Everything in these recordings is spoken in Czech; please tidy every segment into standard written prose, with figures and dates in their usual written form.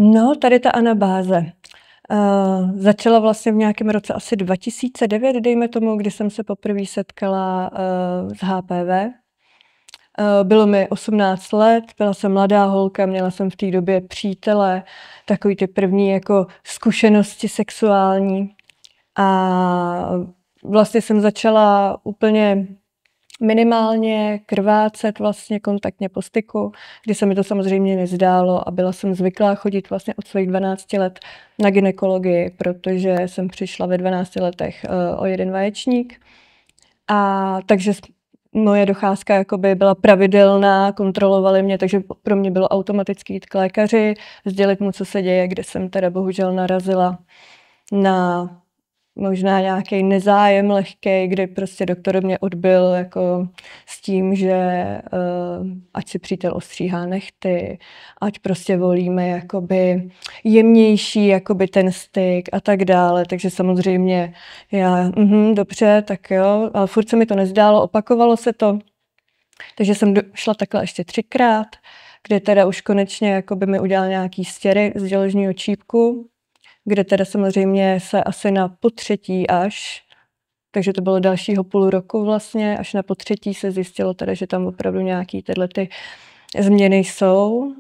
No, tady ta anabáze. Začala vlastně v nějakém roce asi 2009, dejme tomu, kdy jsem se poprvé setkala s HPV. Bylo mi 18 let, byla jsem mladá holka, měla jsem v té době přítele, takový ty první jako zkušenosti sexuální. A vlastně jsem začala úplně minimálně krvácet vlastně kontaktně po styku, kdy se mi to samozřejmě nezdálo a byla jsem zvyklá chodit vlastně od svých 12 let na gynekologii, protože jsem přišla ve 12 letech o jeden vaječník. A takže moje docházka jakoby byla pravidelná, kontrolovali mě, takže pro mě bylo automaticky jít k lékaři, sdělit mu, co se děje, kde jsem teda bohužel narazila na možná nějaký nezájem lehkej, kdy prostě doktor mě odbyl jako s tím, že ať si přítel ostříhá nehty, ať prostě volíme jakoby jemnější jakoby ten styk a tak dále. Takže samozřejmě já, dobře, tak jo, ale furt se mi to nezdálo, opakovalo se to. Takže jsem šla takhle ještě 3krát, kde teda už konečně jakoby mi udělal nějaký stěry z děložního čípku, kde teda samozřejmě se asi na potřetí až, takže to bylo dalšího půl roku vlastně, až na potřetí se zjistilo teda, že tam opravdu nějaký tyhle ty změny jsou.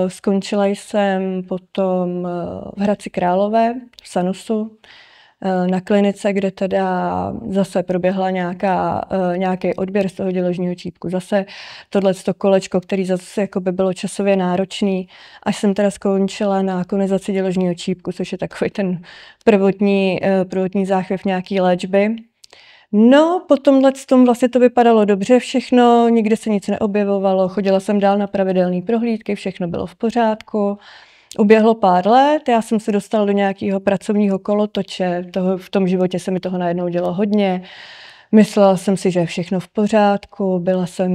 Skončila jsem potom v Hradci Králové, v Sanusu, na klinice, kde teda zase proběhla nějaký odběr z toho děložního čípku. Zase tohleto kolečko, který zase jakoby bylo časově náročný, až jsem teda skončila na konizaci děložního čípku, což je takový ten prvotní záchvěv nějaký léčby. No, po tomhle tom vlastně to vypadalo dobře všechno, nikde se nic neobjevovalo, chodila jsem dál na pravidelné prohlídky, všechno bylo v pořádku. Uběhlo pár let, já jsem se dostala do nějakého pracovního kolotoče, v tom životě se mi toho najednou dělo hodně. Myslela jsem si, že je všechno v pořádku, byla jsem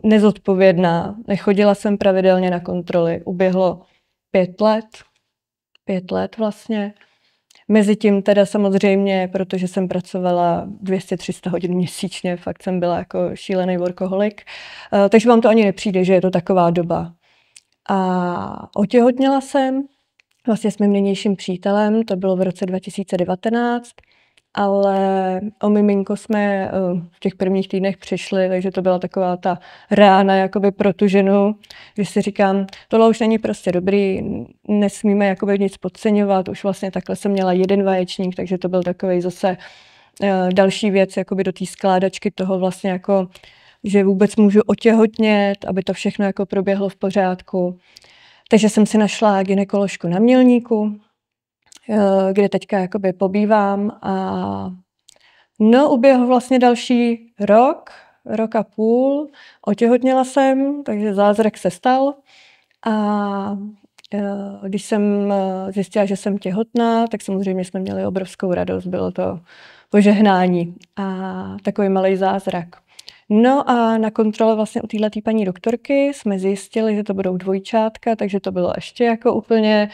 nezodpovědná, nechodila jsem pravidelně na kontroly. Uběhlo 5 let vlastně. Mezitím teda samozřejmě, protože jsem pracovala 200-300 hodin měsíčně, fakt jsem byla jako šílený workoholik, takže vám to ani nepřijde, že je to taková doba. A otěhotněla jsem vlastně s mým nynějším přítelem, to bylo v roce 2019, ale o miminko jsme v těch prvních týdnech přišli, takže to byla taková ta rána jakoby pro tu ženu, když si říkám, tohle už není prostě dobrý, nesmíme jakoby nic podceňovat, už vlastně takhle jsem měla jeden vaječník, takže to byl takový zase další věc jakoby do té skládačky toho vlastně jako, že vůbec můžu otěhotnět, aby to všechno jako proběhlo v pořádku. Takže jsem si našla gynekoložku na Mělníku, kde teďka jakoby pobývám a no, uběhl vlastně další rok a půl, otěhotněla jsem, takže zázrak se stal a když jsem zjistila, že jsem těhotná, tak samozřejmě jsme měli obrovskou radost, bylo to požehnání a takový malý zázrak. No a na kontrole vlastně u této paní doktorky jsme zjistili, že to budou dvojčátka, takže to bylo ještě jako úplně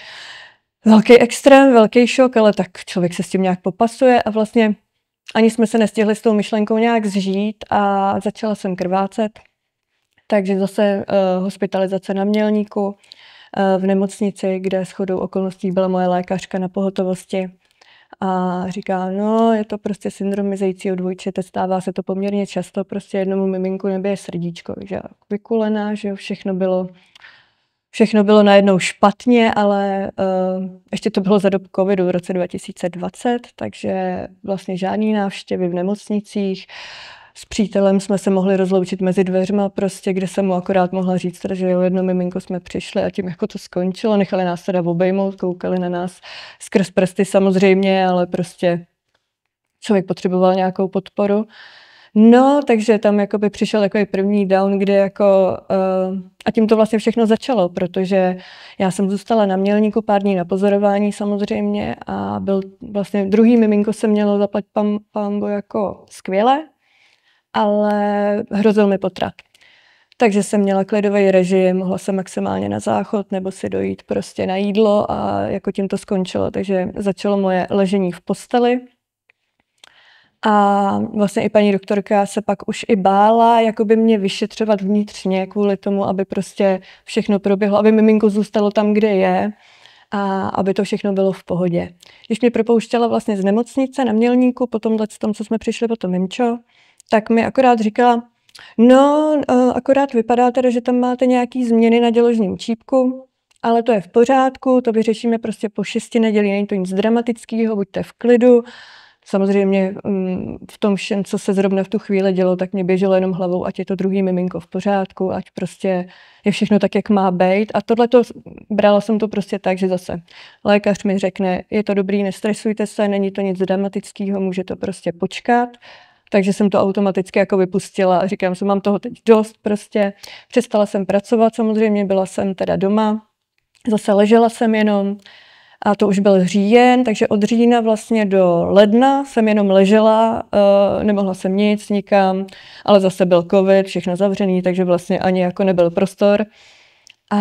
velký extrém, velký šok, ale tak člověk se s tím nějak popasuje a vlastně ani jsme se nestihli s tou myšlenkou nějak zžít a začala jsem krvácet. Takže zase hospitalizace na Mělníku, v nemocnici, kde shodou okolností byla moje lékařka na pohotovosti. A říká, no, je to prostě syndrom mizejícího dvojčete, stává se to poměrně často, prostě jednomu miminku nebije srdíčko, takže vykulená, že jo, všechno bylo najednou špatně, ale ještě to bylo za dob covidu v roce 2020, takže vlastně žádný návštěvy v nemocnicích. S přítelem jsme se mohli rozloučit mezi dveřma, prostě, kde jsem mu akorát mohla říct, že jo, jedno miminko jsme přišli a tím jako to skončilo. Nechali nás teda obejmout, koukali na nás skrz prsty samozřejmě, ale prostě člověk potřeboval nějakou podporu. No, takže tam jakoby přišel takový první down, kde jako a tím to vlastně všechno začalo, protože já jsem zůstala na Mělníku pár dní na pozorování samozřejmě a byl vlastně druhý miminko se mělo zaplať pambo jako skvěle, ale hrozil mi potrat. Takže jsem měla klidový režim, mohla jsem maximálně na záchod nebo si dojít prostě na jídlo a jako tím to skončilo. Takže začalo moje ležení v posteli. A vlastně i paní doktorka se pak už i bála jakoby mě vyšetřovat vnitřně kvůli tomu, aby prostě všechno proběhlo, aby miminko zůstalo tam, kde je a aby to všechno bylo v pohodě. Když mě propouštěla vlastně z nemocnice na Mělníku, po tomhle tom, co jsme přišli po to mimčo, tak mi akorát říkala, no, akorát vypadá teda, že tam máte nějaký změny na děložním čípku, ale to je v pořádku, to vyřešíme prostě po 6 nedělí, není to nic dramatického, buďte v klidu. Samozřejmě v tom všem, co se zrovna v tu chvíli dělo, tak mě běželo jenom hlavou, ať je to druhý miminko v pořádku, ať prostě je všechno tak, jak má být. A tohleto, brala jsem to prostě tak, že zase lékař mi řekne, je to dobrý, nestresujte se, není to nic dramatického, může to prostě počkat. Takže jsem to automaticky jako vypustila a říkám, že mám toho teď dost prostě. Přestala jsem pracovat samozřejmě, byla jsem teda doma, zase ležela jsem jenom. A to už byl říjen, takže od října vlastně do ledna jsem jenom ležela, nemohla jsem nic nikam, ale zase byl covid, všechno zavřený, takže vlastně ani jako nebyl prostor. A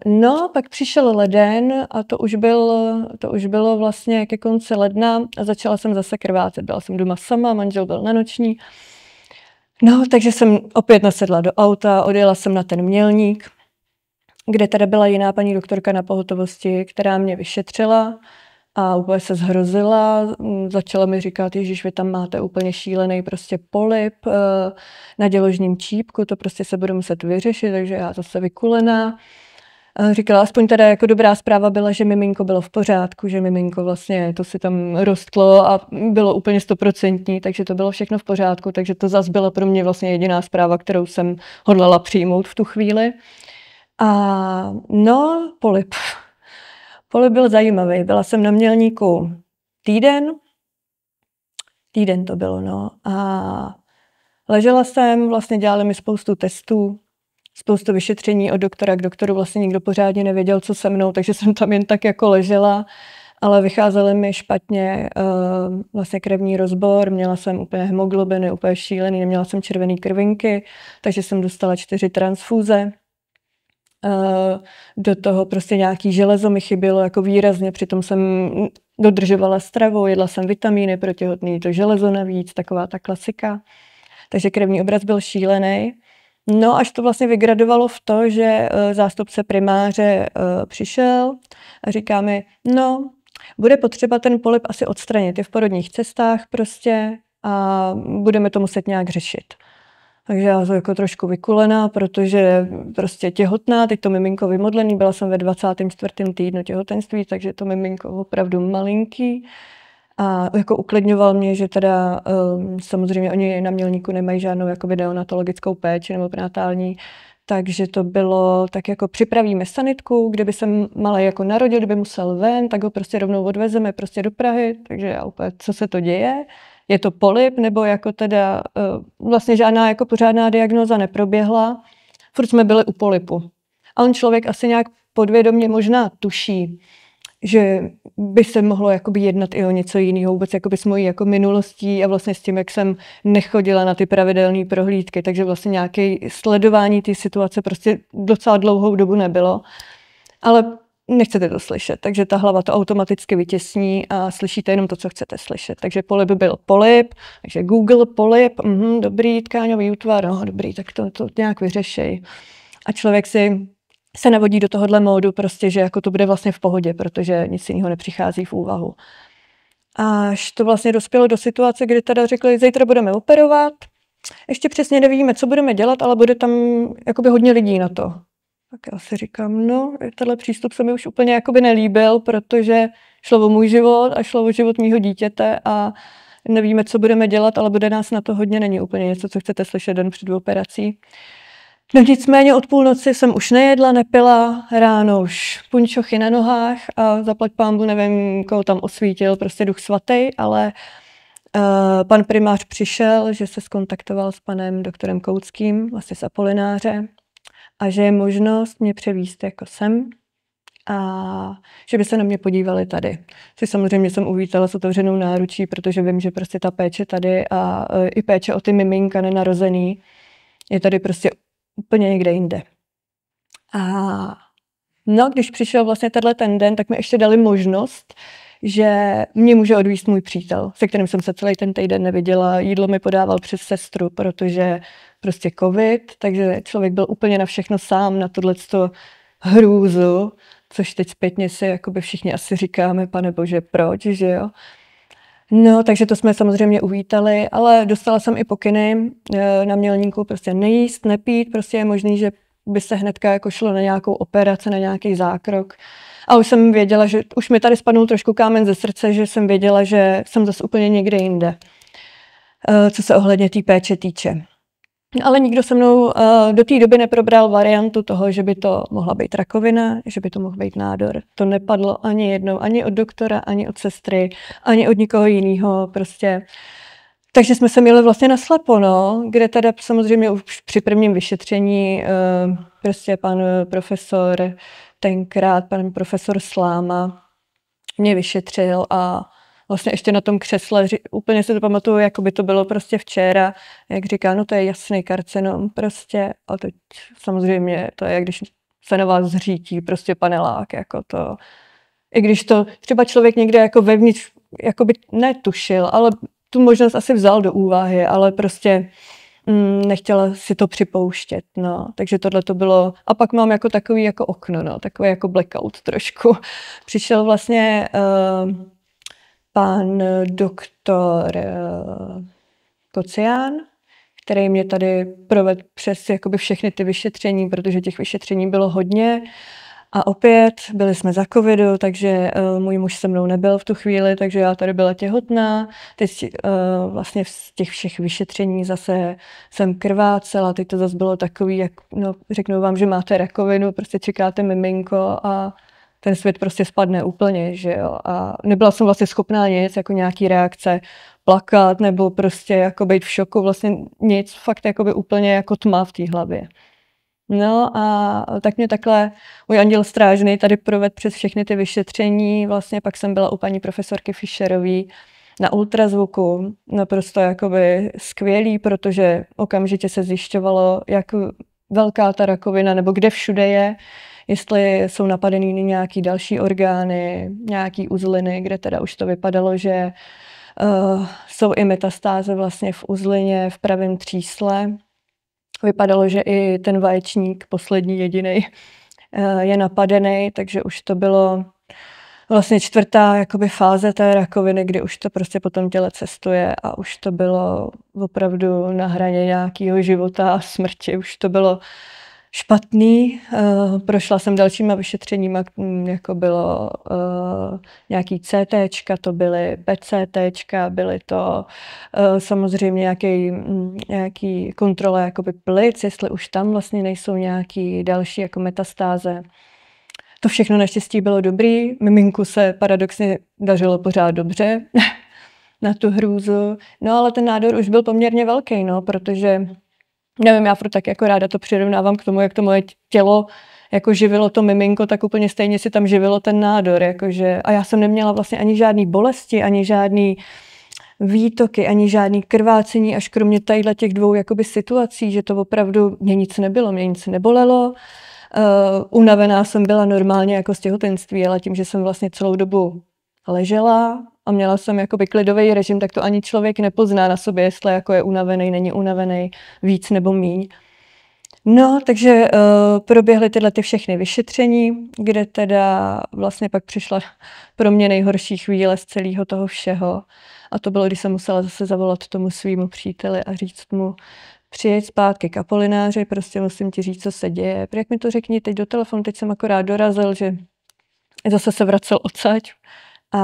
no, pak přišel leden a to už bylo vlastně ke konci ledna a začala jsem zase krvácet. Byla jsem doma sama, manžel byl na noční. No, takže jsem opět nasedla do auta, odjela jsem na ten Mělník, kde teda byla jiná paní doktorka na pohotovosti, která mě vyšetřila a úplně se zhrozila. Začala mi říkat, ježiš, vy tam máte úplně šílený prostě polyp na děložním čípku, to prostě se bude muset vyřešit, takže já zase vykulená. Říkala, aspoň teda jako dobrá zpráva byla, že miminko bylo v pořádku, že miminko vlastně to si tam rostlo a bylo úplně 100%, takže to bylo všechno v pořádku, takže to zase byla pro mě vlastně jediná zpráva, kterou jsem hodlala přijmout v tu chvíli. A no, polyp. Polyp byl zajímavý. Byla jsem na Mělníku týden to bylo, no. A ležela jsem, vlastně dělali mi spoustu testů, spoustu vyšetření od doktora k doktoru, vlastně nikdo pořádně nevěděl, co se mnou, takže jsem tam jen tak jako ležela, ale vycházely mi špatně vlastně krevní rozbor, měla jsem úplně hemoglobiny, úplně šílený, neměla jsem červený krvinky, takže jsem dostala 4 transfúze. Do toho prostě nějaký železo mi chybělo jako výrazně, přitom jsem dodržovala stravu, jedla jsem vitamíny pro těhotný, to železo navíc, taková ta klasika. Takže krevní obraz byl šílený. No až to vlastně vygradovalo v to, že zástupce primáře přišel a říká mi, no, bude potřeba ten polyp asi odstranit, je v porodních cestách prostě a budeme to muset nějak řešit. Takže já jsem jako trošku vykulená, protože prostě těhotná, teď to miminko vymodlený, byla jsem ve 24. týdnu těhotenství, takže to miminko opravdu malinký. A jako uklidňoval mě, že teda samozřejmě oni na Mělníku nemají žádnou jakoby neonatologickou péči nebo prenatální, takže to bylo tak jako připravíme sanitku, kdyby se malý jako narodil, kdyby musel ven, tak ho prostě rovnou odvezeme prostě do Prahy, takže já úplně, co se to děje? Je to polyp, nebo jako teda vlastně žádná jako pořádná diagnóza neproběhla. Furt jsme byli u polypu. A on člověk asi nějak podvědomě možná tuší, že by se mohlo jakoby jednat i o něco jiného, vůbec jakoby s mojí jako minulostí a vlastně s tím, jak jsem nechodila na ty pravidelné prohlídky, takže vlastně nějaké sledování té situace prostě docela dlouhou dobu nebylo. Ale nechcete to slyšet, takže ta hlava to automaticky vytěsní a slyšíte jenom to, co chcete slyšet. Takže polyp byl polyp, takže Google polyp, dobrý, tkáňový útvar, no dobrý, tak to nějak vyřešej. A člověk se navodí do tohohle módu prostě, že jako to bude vlastně v pohodě, protože nic jiného nepřichází v úvahu. Až to vlastně dospělo do situace, kdy teda řekli, zítra budeme operovat, ještě přesně nevíme, co budeme dělat, ale bude tam jakoby hodně lidí na to. Tak já si říkám, no, tenhle přístup se mi už úplně jakoby nelíbil, protože šlo o můj život a šlo o život mýho dítěte a nevíme, co budeme dělat, ale bude nás na to hodně, není úplně něco, co chcete slyšet den před operací. No nicméně od půlnoci jsem už nejedla, nepila, ráno už punčochy na nohách a zaplať pánbu, nevím, koho tam osvítil, prostě Duch svatý, ale pan primář přišel, že se skontaktoval s panem doktorem Koudským, vlastně z Apolináře, a že je možnost mě převízt jako sem a že by se na mě podívali tady. Si samozřejmě jsem uvítala s otevřenou náručí, protože vím, že prostě ta péče tady a i péče o ty miminka nenarozený je tady prostě úplně někde jinde. A no, když přišel vlastně tenhle ten den, tak mi ještě dali možnost, že mě může odvízt můj přítel, se kterým jsem se celý ten týden neviděla. Jídlo mi podával přes sestru, protože prostě covid, takže člověk byl úplně na všechno sám, na tohleto hrůzu, což teď zpětně si jakoby všichni asi říkáme, pane bože, proč, že jo. No, takže to jsme samozřejmě uvítali, ale dostala jsem i pokyny na Mělníku, prostě nejíst, nepít, prostě je možný, že by se hnedka jako šlo na nějakou operaci, na nějaký zákrok. A už jsem věděla, že už mi tady spadnul trošku kámen ze srdce, že jsem věděla, že jsem zase úplně někde jinde, co se ohledně té péče týče. Ale nikdo se mnou do té doby neprobral variantu toho, že by to mohla být rakovina, že by to mohl být nádor. To nepadlo ani jednou, ani od doktora, ani od sestry, ani od nikoho jiného prostě. Takže jsme se měli vlastně naslepo, no, kde teda samozřejmě už při prvním vyšetření prostě pan profesor, tenkrát pan profesor Sláma mě vyšetřil a vlastně ještě na tom křesle, úplně si to pamatuju, jako by to bylo prostě včera, jak říká, no to je jasný karcinom prostě a teď samozřejmě to je, jak když se na vás zřítí prostě panelák, jako to, i když to třeba člověk někde jako vevnitř, jako by netušil, ale tu možnost asi vzal do úvahy, ale prostě nechtěla si to připouštět, no. Takže tohle to bylo, a pak mám jako takový jako okno, no, takový jako blackout trošku. Přišel vlastně pan doktor Kocián, který mě tady provedl přes jakoby všechny ty vyšetření, protože těch vyšetření bylo hodně. A opět byli jsme za covidu, takže můj muž se mnou nebyl v tu chvíli, takže já tady byla těhotná. Teď vlastně z těch všech vyšetření zase jsem krvácela, teď to zase bylo takový, jak no, řeknou vám, že máte rakovinu, prostě čekáte miminko a ten svět prostě spadne úplně, že jo. A nebyla jsem vlastně schopná nic, jako nějaký reakce, plakat nebo prostě jako být v šoku, vlastně nic, fakt jakoby úplně jako tma v té hlavě. No a tak mě takhle můj anděl strážný tady provedl přes všechny ty vyšetření, vlastně pak jsem byla u paní profesorky Fischerový na ultrazvuku, naprosto jakoby skvělý, protože okamžitě se zjišťovalo, jak velká ta rakovina, nebo kde všude je, jestli jsou napadený nějaký další orgány, nějaký uzliny, kde teda už to vypadalo, že jsou i metastáze vlastně v uzlině, v pravém třísle. Vypadalo, že i ten vaječník, poslední jedinej, je napadený, takže už to bylo vlastně čtvrtá jakoby fáze té rakoviny, kdy už to prostě po tom těle cestuje a už to bylo opravdu na hraně nějakého života a smrti. Už to bylo špatný. Prošla jsem dalšíma vyšetřeníma, jako bylo nějaký CTčka, to byly PCTčka, byly to samozřejmě nějaký kontrola jakoby plic, jestli už tam vlastně nejsou nějaký další jako metastáze. To všechno naštěstí bylo dobrý. Miminku se paradoxně dařilo pořád dobře na tu hrůzu. No ale ten nádor už byl poměrně velký, no, protože nevím, já furt tak jako ráda to přirovnávám k tomu, jak to moje tělo jako živilo to miminko, tak úplně stejně si tam živilo ten nádor. Jakože, a já jsem neměla vlastně ani žádný bolesti, ani žádný výtoky, ani žádný krvácení, až kromě tadyhle těch dvou jakoby situací, že to opravdu mě nic nebylo, mě nic nebolelo. Unavená jsem byla normálně jako z těhotenství, ale tím, že jsem vlastně celou dobu ležela a měla jsem jakoby klidový režim, tak to ani člověk nepozná na sobě, jestli jako je unavený, není unavený, víc nebo míň. No, takže proběhly tyhle ty všechny vyšetření, kde teda vlastně pak přišla pro mě nejhorší chvíle z celého toho všeho. A to bylo, když jsem musela zase zavolat tomu svýmu příteli a říct mu, přijeď zpátky k Apolináři, prostě musím ti říct, co se děje. Jak mi to řekni teď do telefonu, teď jsem akorát dorazil, že zase se vracel odsaď. A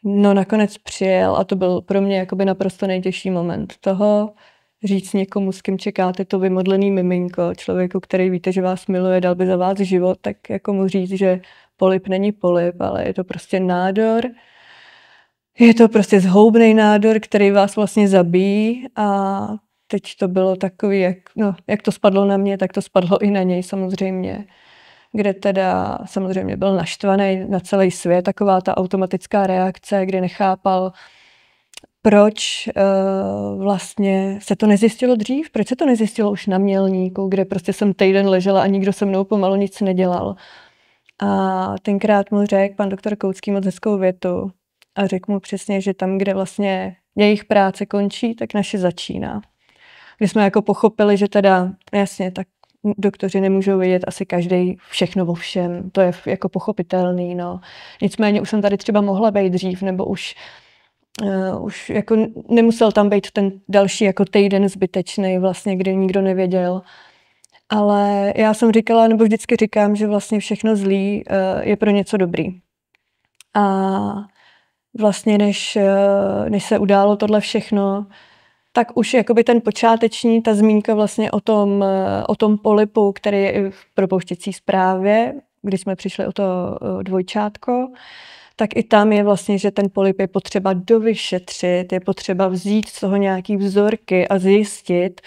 no nakonec přijel a to byl pro mě jakoby naprosto nejtěžší moment toho, říct někomu, s kým čekáte to vymodlený miminko, člověku, který víte, že vás miluje, dal by za vás život, tak jako mu říct, že polyp není polyp, ale je to prostě nádor. Je to prostě zhoubný nádor, který vás vlastně zabíjí a teď to bylo takový, jak to spadlo na mě, tak to spadlo i na něj samozřejmě, kde teda samozřejmě byl naštvaný na celý svět, taková ta automatická reakce, kdy nechápal, proč vlastně se to nezjistilo dřív, proč se to nezjistilo už na Mělníku, kde prostě jsem týden ležela a nikdo se mnou pomalu nic nedělal. A tenkrát mu řekl pan doktor Koucký moc hezkou větu a řekl mu přesně, že tam, kde vlastně jejich práce končí, tak naše začíná. Když jsme jako pochopili, že teda jasně, tak doktoři nemůžou vědět asi každý všechno o všem, to je jako pochopitelný, no. Nicméně už jsem tady třeba mohla být dřív, nebo už jako nemusel tam být ten další jako týden zbytečný vlastně, kdy nikdo nevěděl. Ale já jsem říkala, nebo vždycky říkám, že vlastně všechno zlý je pro něco dobrý. A vlastně než se událo tohle všechno, tak už jakoby ten počáteční, ta zmínka vlastně o tom polypu, který je i v propouštěcí zprávě, když jsme přišli o to dvojčátko, tak i tam je vlastně, že ten polyp je potřeba dovyšetřit, je potřeba vzít z toho nějaký vzorky a zjistit.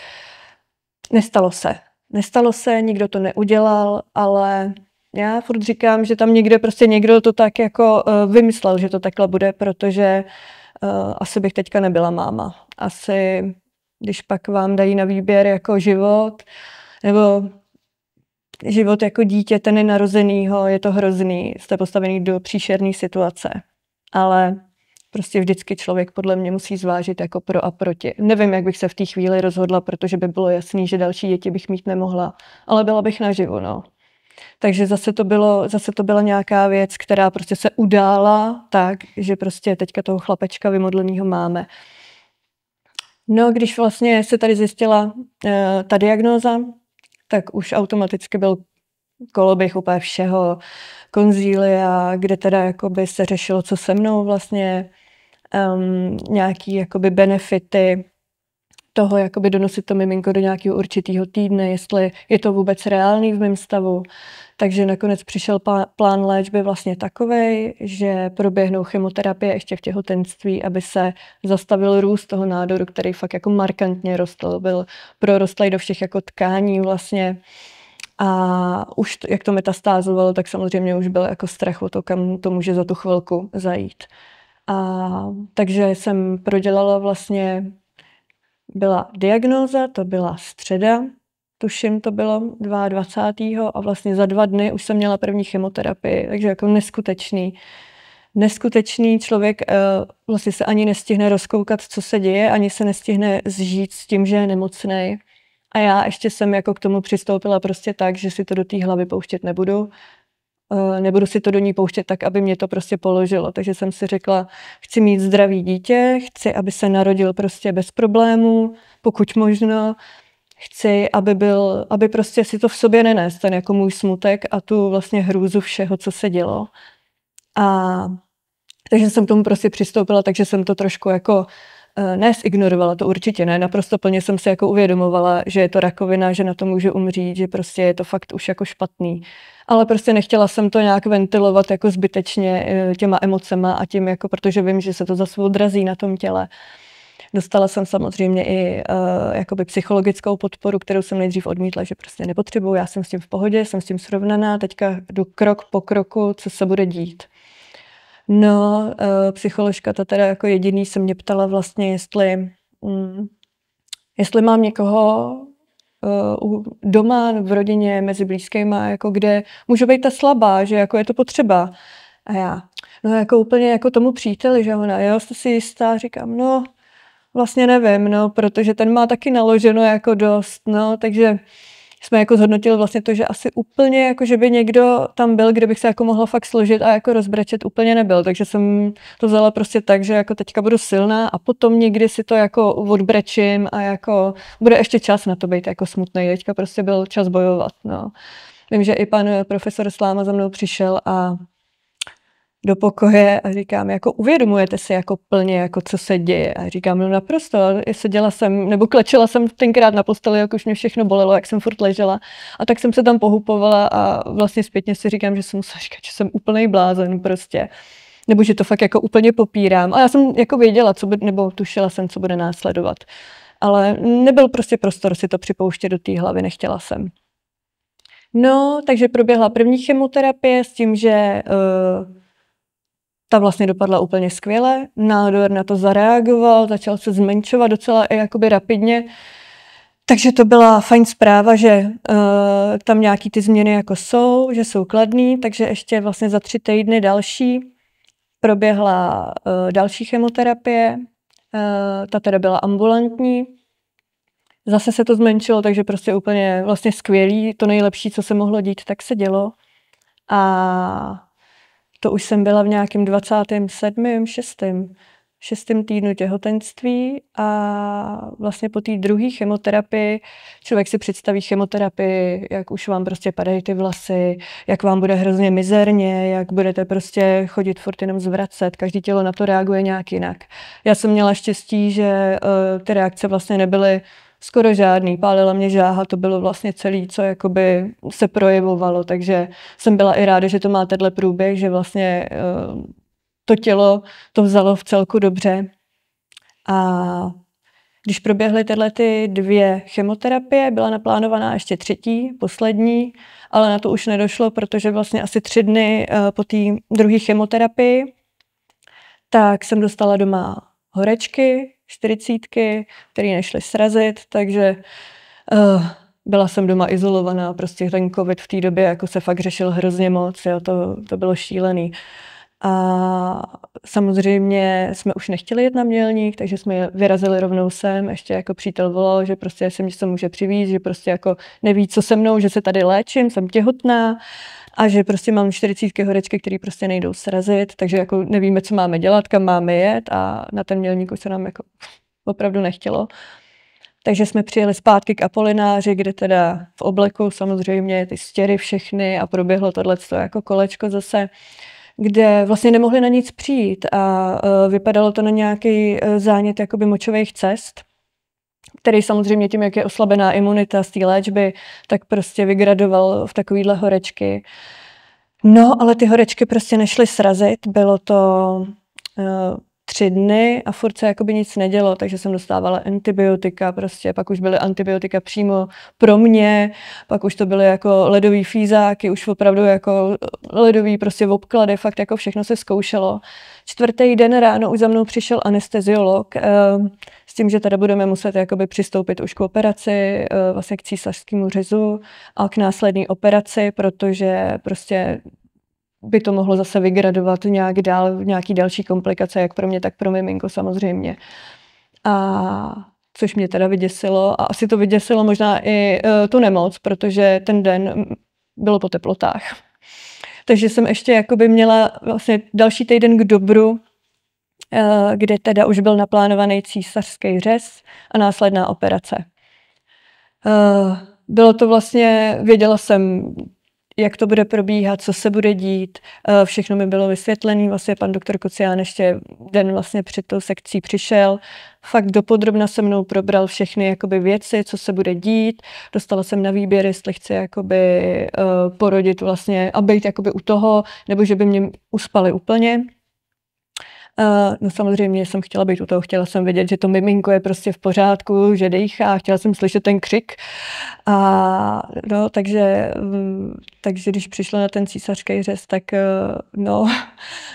Nestalo se, nikdo to neudělal, ale já furt říkám, že tam někdo to tak jako vymyslel, že to takhle bude, protože asi bych teďka nebyla máma. Asi, když pak vám dají na výběr jako život, nebo život jako dítěte nenarozenýho, je to hrozný, jste postavený do příšerné situace. Ale prostě vždycky člověk podle mě musí zvážit jako pro a proti. Nevím, jak bych se v té chvíli rozhodla, protože by bylo jasný, že další děti bych mít nemohla, ale byla bych naživu, no. Takže zase to byla nějaká věc, která prostě se udála tak, že prostě teďka toho chlapečka vymodlenýho máme. No, když vlastně se tady zjistila ta diagnóza, tak už automaticky byl koloběh úplně všeho, konzília, kde teda jakoby se řešilo, co se mnou vlastně, nějaký jakoby benefity toho, jakoby donosit to miminko do nějakého určitého týdne, jestli je to vůbec reálný v mém stavu. Takže nakonec přišel plán léčby vlastně takovej, že proběhnou chemoterapie ještě v těhotenství, aby se zastavil růst toho nádoru, který fakt jako markantně rostl, byl prorostlý do všech jako tkání vlastně. A už jak to metastázovalo, tak samozřejmě už byl jako strach o to, kam to může za tu chvilku zajít. A takže jsem prodělala vlastně, byla diagnóza, to byla středa, tuším to bylo 22. a vlastně za 2 dny už jsem měla první chemoterapii, takže jako neskutečný člověk vlastně se ani nestihne rozkoukat, co se děje, ani se nestihne zžít s tím, že je nemocnej. A já ještě jsem jako k tomu přistoupila prostě tak, že si to do té hlavy pouštět nebudu. Nebudu si to do ní pouštět tak, aby mě to prostě položilo. Takže jsem si řekla, chci mít zdravý dítě, chci, aby se narodil prostě bez problémů, pokud možno. Chci, aby prostě si to v sobě nenes, ten jako můj smutek a tu vlastně hrůzu všeho, co se dělo. A takže jsem k tomu prostě přistoupila, takže jsem to trošku jako ignorovala, to určitě ne, naprosto plně jsem si jako uvědomovala, že je to rakovina, že na to můžu umřít, že prostě je to fakt už jako špatný. Ale prostě nechtěla jsem to nějak ventilovat jako zbytečně těma emocema a tím jako, protože vím, že se to zase odrazí na tom těle. Dostala jsem samozřejmě i jakoby psychologickou podporu, kterou jsem nejdřív odmítla, že prostě nepotřebuju, já jsem s tím v pohodě, jsem s tím srovnaná, teďka jdu krok po kroku, co se bude dít. No, psycholožka ta teda jako jediný se mě ptala vlastně, jestli mám někoho doma, v rodině, mezi blízkýma, jako kde můžu být ta slabá, že jako je to potřeba. A já, no jako úplně jako tomu příteli, že ona, jo, jste si jistá, říkám, no, vlastně nevím, no, protože ten má taky naloženo jako dost, no, takže jsme jako zhodnotili vlastně to, že asi úplně jako, že by někdo tam byl, kde bych se jako mohla fakt složit a jako rozbrečet, úplně nebyl, takže jsem to vzala prostě tak, že jako teďka budu silná a potom někdy si to jako odbrečím a jako bude ještě čas na to být jako smutnej, teďka prostě byl čas bojovat, no. Vím, že i pan profesor Sláma za mnou přišel a do pokoje a říkám, jako uvědomujete si jako plně, jako co se děje. A říkám, no naprosto, seděla jsem, nebo klečela jsem tenkrát na posteli, jak už mě všechno bolelo, jak jsem furt ležela. A tak jsem se tam pohupovala a vlastně zpětně si říkám, že jsem musela říkat, že jsem úplnej blázen prostě. Nebo že to fakt jako úplně popírám. A já jsem jako věděla, nebo tušila jsem, co bude následovat. Ale nebyl prostě prostor si to připouštět do té hlavy, nechtěla jsem. No, takže proběhla první chemoterapie s tím, že ta vlastně dopadla úplně skvěle, nádor na to zareagoval, začal se zmenšovat docela i jakoby rapidně. Takže to byla fajn zpráva, že tam nějaký ty změny jako jsou, že jsou kladný, takže ještě vlastně za 3 týdny další proběhla další chemoterapie, ta teda byla ambulantní. Zase se to zmenšilo, takže prostě úplně vlastně skvělý, to nejlepší, co se mohlo dít, tak se dělo. A to už jsem byla v nějakém 27., 6. týdnu těhotenství a vlastně po té druhé chemoterapii člověk si představí chemoterapii, jak už vám prostě padají ty vlasy, jak vám bude hrozně mizerně, jak budete prostě chodit furt jenom zvracet, každý tělo na to reaguje nějak jinak. Já jsem měla štěstí, že ty reakce vlastně nebyly skoro žádný, pálila mě žáha, to bylo vlastně celý, co jakoby se projevovalo, takže jsem byla i ráda, že to má tenhle průběh, že vlastně to tělo to vzalo v celku dobře. A když proběhly tyhle ty 2 chemoterapie, byla naplánovaná ještě 3., poslední, ale na to už nedošlo, protože vlastně asi 3 dny po té druhé chemoterapii, tak jsem dostala doma horečky, 40, které nešly srazit, takže byla jsem doma izolovaná, prostě ten covid v té době jako se fakt řešil hrozně moc, jo, to bylo šílený. A samozřejmě jsme už nechtěli jet na Mělník, takže jsme vyrazili rovnou sem, ještě jako přítel volal, že prostě se mě se může přivízt, že prostě jako neví, co se mnou, že se tady léčím, jsem těhotná a že prostě mám 40 horečky, které prostě nejdou srazit, takže jako nevíme, co máme dělat, kam máme jet a na ten Mělník už se nám jako opravdu nechtělo. Takže jsme přijeli zpátky k Apolináři, kde teda v obleku samozřejmě ty stěry všechny a proběhlo tohleto jako kolečko zase, kde vlastně nemohli na nic přijít a vypadalo to na nějaký zánět jakoby močových cest, který samozřejmě tím, jak je oslabená imunita z té léčby, tak prostě vygradoval v takovýhle horečky. No, ale ty horečky prostě nešly srazit, bylo to 3 dny a furt se jakoby nic nedělo, takže jsem dostávala antibiotika prostě, pak už byly antibiotika přímo pro mě, pak už to byly jako ledový fízáky, už opravdu jako ledový prostě obklady, fakt jako všechno se zkoušelo. 4. den ráno už za mnou přišel anesteziolog s tím, že teda budeme muset jakoby přistoupit už k operaci, vlastně k císařskému řezu a k následné operaci, protože prostě by to mohlo zase vygradovat nějak dál, nějaký další komplikace, jak pro mě, tak pro miminko samozřejmě. A což mě teda vyděsilo a asi to vyděsilo možná i tu nemoc, protože ten den bylo po teplotách. Takže jsem ještě jakoby měla vlastně další týden k dobru, kde teda už byl naplánovaný císařský řez a následná operace. Bylo to vlastně, věděla jsem, jak to bude probíhat, co se bude dít, všechno mi bylo vysvětlené, vlastně pan doktor Kocián ještě den vlastně před tou sekcí přišel, fakt dopodrobna se mnou probral všechny jakoby věci, co se bude dít, dostala jsem na výběr, jestli chci jakoby porodit vlastně a být jakoby u toho, nebo že by mě uspali úplně. No samozřejmě jsem chtěla být u toho, chtěla jsem vědět, že to miminko je prostě v pořádku, že dejchá, chtěla jsem slyšet ten křik. A no, takže když přišlo na ten císařský řez, tak no,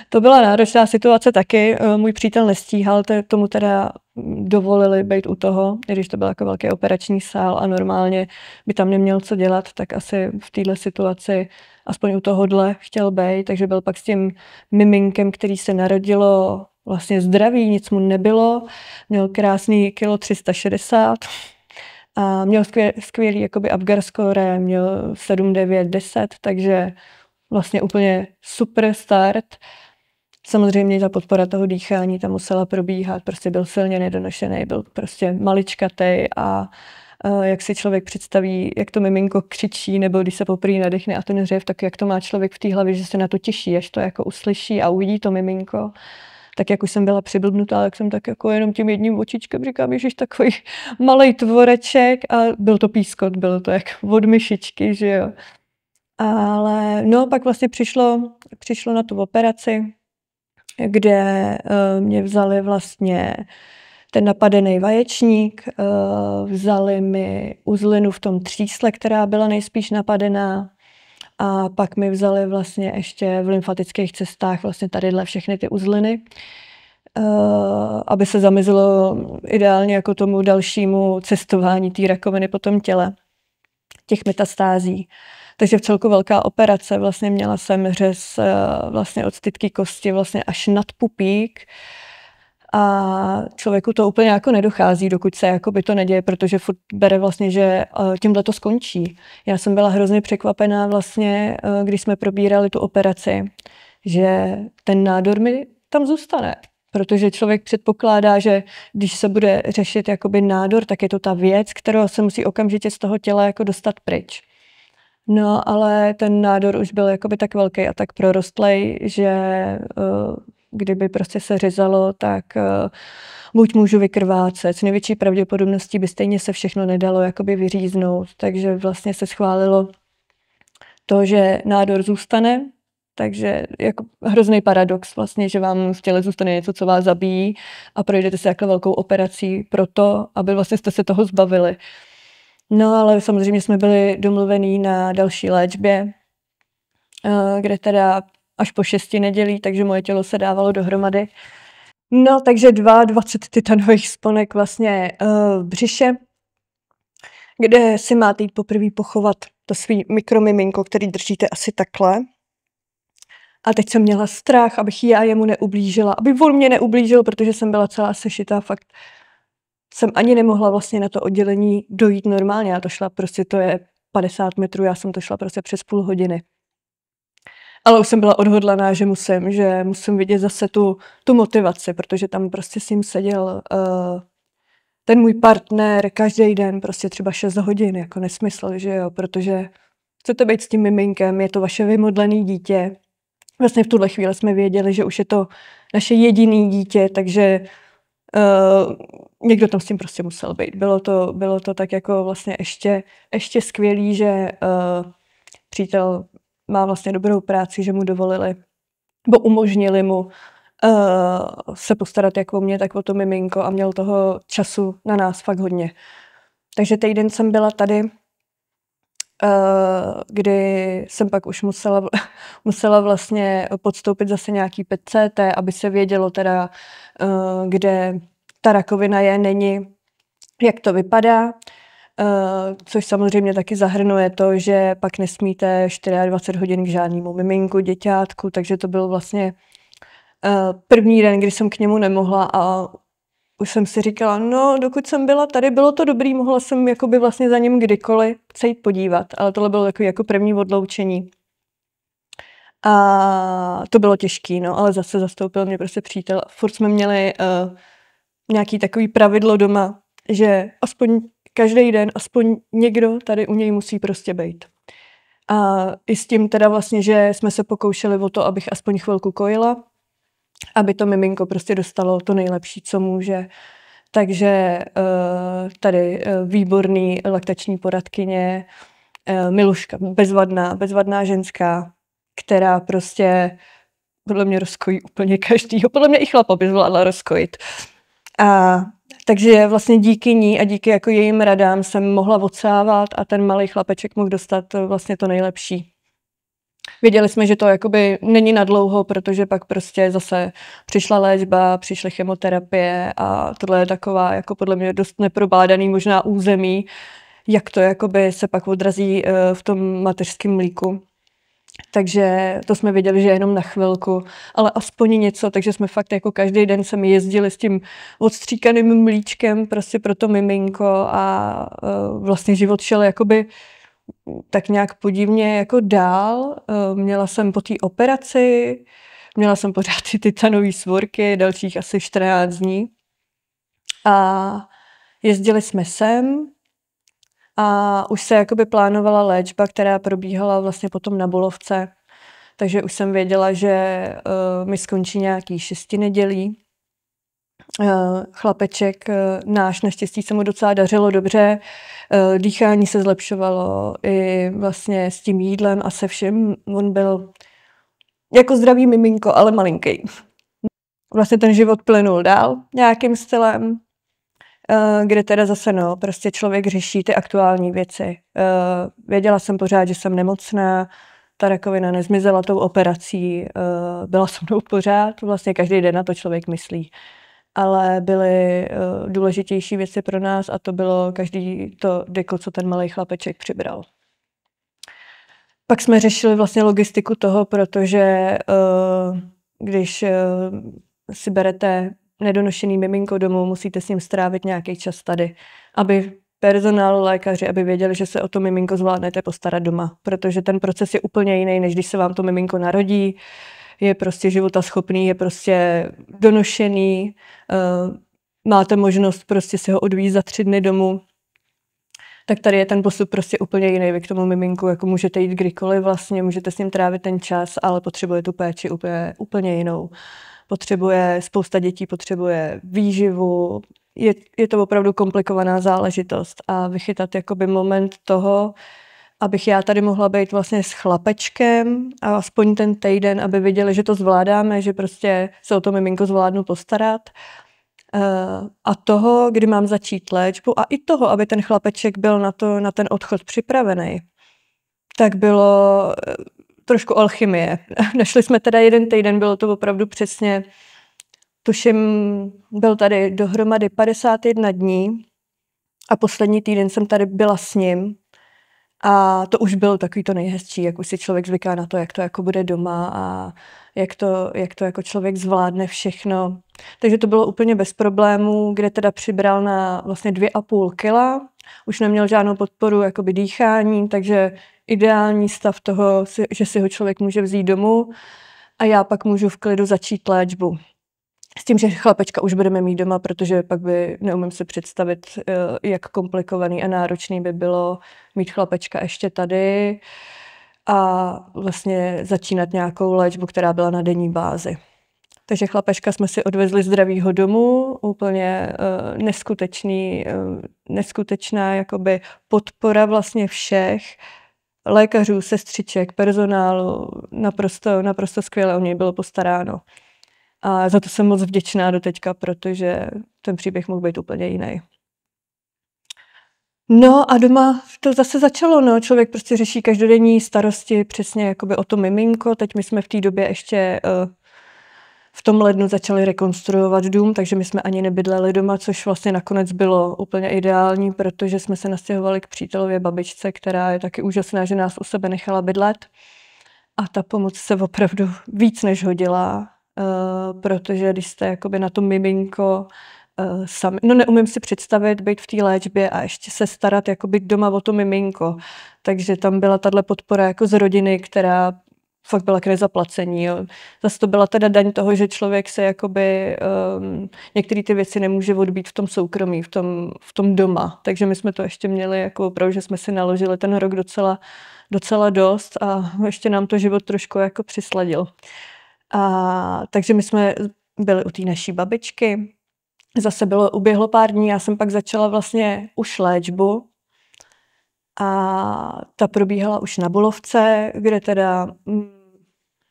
to byla náročná situace taky. Můj přítel nestíhal, tomu teda dovolili být u toho, i když to byl jako velký operační sál a normálně by tam neměl co dělat, tak asi v této situaci aspoň u tohohle chtěl být, takže byl pak s tím miminkem, který se narodilo vlastně zdravý, nic mu nebylo, měl krásný kilo 360 a měl skvělý jakoby Apgar score, měl 7, 9, 10, takže vlastně úplně super start. Samozřejmě ta podpora toho dýchání tam musela probíhat, prostě byl silně nedonošený, byl prostě maličkatej a jak si člověk představí, jak to miminko křičí, nebo když se poprvé nadechne a ten řev, tak jak to má člověk v té hlavě, že se na to těší, až to jako uslyší a uvidí to miminko. Tak jak už jsem byla přiblbnutá, tak jsem tak jako jenom tím jedním očičkem říkám, ježiš, takový malej tvoreček a byl to pískot, bylo to jak od myšičky, že jo. Ale no, pak vlastně přišlo na tu operaci, kde mě vzali vlastně ten napadený vaječník, vzali mi uzlinu v tom třísle, která byla nejspíš napadená a pak mi vzali vlastně ještě v lymfatických cestách vlastně tadyhle všechny ty uzliny. aby se zamezilo ideálně jako tomu dalšímu cestování té rakoviny po tom těle, těch metastází. Takže v celku velká operace, vlastně měla jsem řez vlastně od stytky kosti vlastně až nad pupík a člověku to úplně jako nedochází, dokud se jakoby to neděje, protože furt bere vlastně, že tímhle to skončí. Já jsem byla hrozně překvapená vlastně, když jsme probírali tu operaci, že ten nádor mi tam zůstane. Protože člověk předpokládá, že když se bude řešit jakoby nádor, tak je to ta věc, kterou se musí okamžitě z toho těla jako dostat pryč. No, ale ten nádor už byl jakoby tak velký a tak prorostlej, že kdyby prostě se řezalo, tak buď můžu vykrvácet, s největší pravděpodobností by stejně se všechno nedalo jakoby vyříznout, takže vlastně se schválilo to, že nádor zůstane, takže jako hrozný paradox vlastně, že vám v těle zůstane něco, co vás zabíjí a projdete si takhle velkou operací pro to, aby vlastně jste se toho zbavili. No ale samozřejmě jsme byli domluvení na další léčbě, kde teda až po 6 nedělí, takže moje tělo se dávalo dohromady. No takže 22 titanových sponek vlastně v břiše, kde si máte jít poprvé pochovat to svý mikromiminko, který držíte asi takhle. A teď jsem měla strach, abych já jemu neublížila, aby on mě neublížil, protože jsem byla celá sešitá, fakt jsem ani nemohla vlastně na to oddělení dojít normálně. Já to šla prostě, to je 50 metrů, já jsem to šla prostě přes půl hodiny. Ale už jsem byla odhodlaná, že musím vidět zase tu motivaci, protože tam prostě s ním seděl ten můj partner každý den, prostě třeba 6 hodin, jako nesmysl, že jo, protože chcete být s tím miminkem, je to vaše vymodlené dítě. Vlastně v tuhle chvíli jsme věděli, že už je to naše jediné dítě, takže někdo tam s tím prostě musel být. Bylo to tak jako vlastně ještě skvělý, že přítel má vlastně dobrou práci, že mu dovolili, bo umožnili mu se postarat jak o mě, tak o to miminko a měl toho času na nás fakt hodně. Takže týden jsem byla tady, kdy jsem pak už musela vlastně podstoupit zase nějaký PET-CT, aby se vědělo teda, kde ta rakovina je, není, jak to vypadá. Což samozřejmě taky zahrnuje to, že pak nesmíte 24 hodin k žádnému miminku, děťátku, takže to byl vlastně první den, kdy jsem k němu nemohla a už jsem si říkala, no dokud jsem byla tady, bylo to dobrý, mohla jsem jakoby vlastně za ním kdykoliv se jít podívat, ale tohle bylo jako první odloučení. A to bylo těžký, no, ale zase zastoupil mě prostě přítel. Furt jsme měli nějaký takový pravidlo doma, že aspoň každý den, aspoň někdo tady u něj musí prostě být. A i s tím teda vlastně, že jsme se pokoušeli o to, abych aspoň chvilku kojila, aby to miminko prostě dostalo to nejlepší, co může. Takže tady výborný laktační poradkyně, Miluška, bezvadná ženská, která prostě podle mě rozkojí úplně každýho. Podle mě i chlapa by zvládla rozkojit. A takže vlastně díky ní a díky jako jejím radám jsem mohla odsávat a ten malý chlapeček mohl dostat vlastně to nejlepší. Věděli jsme, že to jakoby není nadlouho, protože pak prostě zase přišla léčba, přišly chemoterapie a tohle je taková jako podle mě dost neprobádaný možná území, jak to jakoby se pak odrazí v tom mateřském mlíku. Takže to jsme věděli, že je jenom na chvilku, ale aspoň něco, takže jsme fakt jako každý den jsme jezdili s tím odstříkaným mlíčkem prostě pro to miminko a vlastně život šel jakoby tak nějak podivně jako dál. Měla jsem po té operaci, měla jsem pořád ty titanové svorky, dalších asi 14 dní a jezdili jsme sem a už se jakoby plánovala léčba, která probíhala vlastně potom na Bulovce. Takže už jsem věděla, že mi skončí nějaký 6 nedělí. Chlapeček náš, naštěstí se mu docela dařilo dobře, dýchání se zlepšovalo i vlastně s tím jídlem a se vším. On byl jako zdravý miminko, ale malinký. Vlastně ten život plynul dál nějakým stylem, kde teda zase prostě člověk řeší ty aktuální věci. Věděla jsem pořád, že jsem nemocná, ta rakovina nezmizela tou operací, byla se mnou pořád, vlastně každý den na to člověk myslí. Ale byly důležitější věci pro nás a to bylo každý to deko, co ten malý chlapeček přibral. Pak jsme řešili vlastně logistiku toho, protože když si berete nedonošený miminko domů, musíte s ním strávit nějaký čas tady, aby personál, lékaři, aby věděli, že se o to miminko zvládnete postarat doma, protože ten proces je úplně jiný, než když se vám to miminko narodí, je prostě životaschopný, je prostě donošený, máte možnost prostě si ho odvízt za 3 dny domů, tak tady je ten postup prostě úplně jiný. Vy k tomu miminku jako můžete jít kdykoliv vlastně, můžete s ním trávit ten čas, ale potřebuje tu péči úplně jinou. Spousta dětí potřebuje výživu, je to opravdu komplikovaná záležitost a vychytat jakoby moment toho, abych já tady mohla být vlastně s chlapečkem a aspoň ten týden, aby viděli, že to zvládáme, že prostě se o to miminko zvládnu postarat. A toho, kdy mám začít léčbu a i toho, aby ten chlapeček byl na ten odchod připravený, tak bylo trošku alchymie. Našli jsme teda 1 týden, bylo to opravdu přesně, tuším, byl tady dohromady 51 dní a poslední týden jsem tady byla s ním a to už bylo takový to nejhezčí, jak už si člověk zvyká na to, jak to jako bude doma a jak to jako člověk zvládne všechno. Takže to bylo úplně bez problémů, kde teda přibral na vlastně 2,5 kila, už neměl žádnou podporu jakoby dýchání, takže ideální stav toho, že si ho člověk může vzít domů a já pak můžu v klidu začít léčbu. S tím, že chlapečka už budeme mít doma, protože pak neumím si představit, jak komplikovaný a náročný by bylo mít chlapečka ještě tady a vlastně začínat nějakou léčbu, která byla na denní bázi. Takže chlapečka jsme si odvezli zdravýho domů, úplně neskutečná jakoby podpora vlastně všech, lékařů, sestřiček, personálu, naprosto skvěle o něj bylo postaráno. A za to jsem moc vděčná do teďka, protože ten příběh mohl být úplně jiný. No a doma to zase začalo, no. Člověk prostě řeší každodenní starosti přesně jakoby o to miminko. Teď my jsme v té době ještě v tom lednu začali rekonstruovat dům, takže my jsme ani nebydleli doma, což vlastně nakonec bylo úplně ideální, protože jsme se nastěhovali k přítelově babičce, která je taky úžasná, že nás u sebe nechala bydlet. A ta pomoc se opravdu víc než hodila, protože když jste jakoby na to miminko sami, no neumím si představit být v té léčbě a ještě se starat jakoby doma o to miminko. Takže tam byla tahle podpora jako z rodiny, která fakt byla k nezaplacení. Jo. Zase to byla teda daň toho, že člověk se jakoby některé ty věci nemůže odbít v tom soukromí, v tom doma. Takže my jsme to ještě měli jako opravdu, že jsme si naložili ten rok docela dost a ještě nám to život trošku jako přisladil. Takže my jsme byli u té naší babičky. Zase uběhlo pár dní, já jsem pak začala vlastně už léčbu a ta probíhala už na Bulovce, kde teda